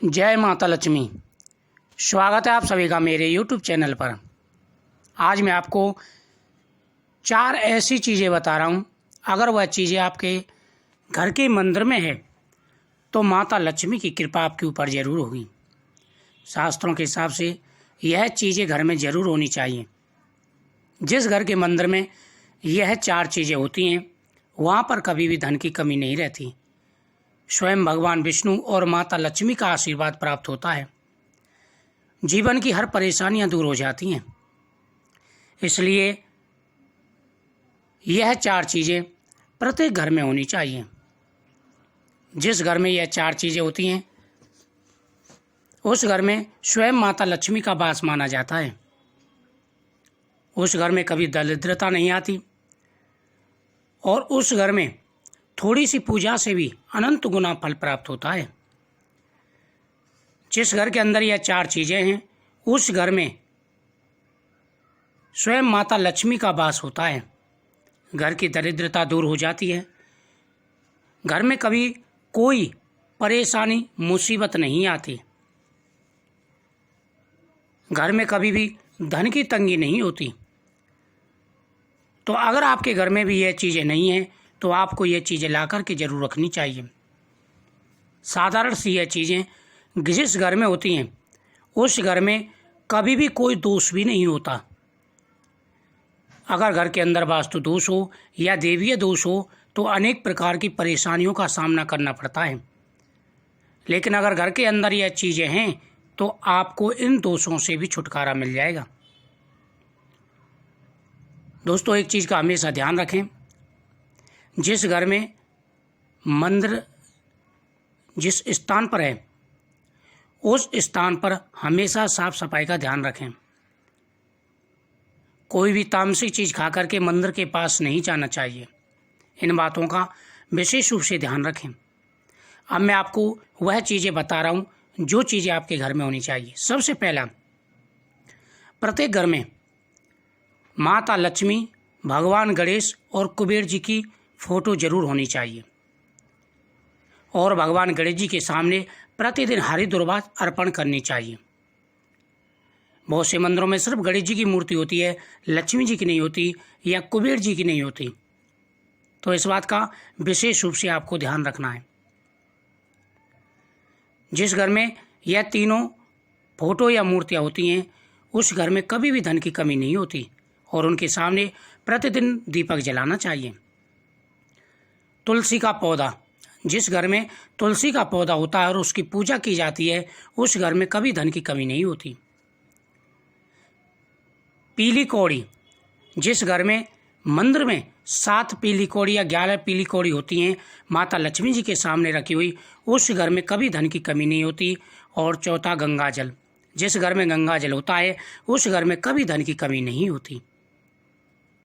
जय माता लक्ष्मी। स्वागत है आप सभी का मेरे YouTube चैनल पर। आज मैं आपको 4 ऐसी चीज़ें बता रहा हूँ, अगर वह चीज़ें आपके घर के मंदिर में है तो माता लक्ष्मी की कृपा आपके ऊपर ज़रूर होगी। शास्त्रों के हिसाब से यह चीज़ें घर में ज़रूर होनी चाहिए। जिस घर के मंदिर में यह 4 चीज़ें होती हैं वहाँ पर कभी भी धन की कमी नहीं रहती। स्वयं भगवान विष्णु और माता लक्ष्मी का आशीर्वाद प्राप्त होता है। जीवन की हर परेशानियां दूर हो जाती हैं। इसलिए यह 4 चीज़ें प्रत्येक घर में होनी चाहिए। जिस घर में यह 4 चीज़ें होती हैं उस घर में स्वयं माता लक्ष्मी का वास माना जाता है। उस घर में कभी दरिद्रता नहीं आती और उस घर में थोड़ी सी पूजा से भी अनंत गुना फल प्राप्त होता है। जिस घर के अंदर यह 4 चीज़ें हैं उस घर में स्वयं माता लक्ष्मी का वास होता है। घर की दरिद्रता दूर हो जाती है। घर में कभी कोई परेशानी मुसीबत नहीं आती। घर में कभी भी धन की तंगी नहीं होती। तो अगर आपके घर में भी यह चीज़ें नहीं हैं तो आपको ये चीज़ें ला कर के ज़रूर रखनी चाहिए। साधारण सी ये चीज़ें जिस घर में होती हैं उस घर में कभी भी कोई दोष भी नहीं होता। अगर घर के अंदर वास्तु दोष हो या देवीय दोष हो तो अनेक प्रकार की परेशानियों का सामना करना पड़ता है। लेकिन अगर घर के अंदर यह चीज़ें हैं तो आपको इन दोषों से भी छुटकारा मिल जाएगा। दोस्तों, एक चीज़ का हमेशा ध्यान रखें, जिस घर में मंदिर जिस स्थान पर है उस स्थान पर हमेशा साफ सफाई का ध्यान रखें। कोई भी तामसिक चीज़ खा करके मंदिर के पास नहीं जाना चाहिए। इन बातों का विशेष रूप से ध्यान रखें। अब मैं आपको वह चीज़ें बता रहा हूँ जो चीज़ें आपके घर में होनी चाहिए। सबसे पहला, प्रत्येक घर में माता लक्ष्मी, भगवान गणेश और कुबेर जी की फोटो जरूर होनी चाहिए और भगवान गणेश जी के सामने प्रतिदिन हरी दुर्वा अर्पण करनी चाहिए। बहुत से मंदिरों में सिर्फ गणेश जी की मूर्ति होती है, लक्ष्मी जी की नहीं होती या कुबेर जी की नहीं होती। तो इस बात का विशेष रूप से आपको ध्यान रखना है। जिस घर में यह तीनों फोटो या मूर्तियाँ होती हैं उस घर में कभी भी धन की कमी नहीं होती और उनके सामने प्रतिदिन दीपक जलाना चाहिए। तुलसी का पौधा, जिस घर में तुलसी का पौधा होता है और उसकी पूजा की जाती है उस घर में कभी धन की कमी नहीं होती। पीली कौड़ी, जिस घर में मंदिर में 7 पीली कौड़ी या 11 पीली कौड़ी होती हैं माता लक्ष्मी जी के सामने रखी हुई, उस घर में कभी धन की कमी नहीं होती। और चौथा, गंगा जल, जिस घर में गंगा जल होता है उस घर में कभी धन की कमी नहीं होती।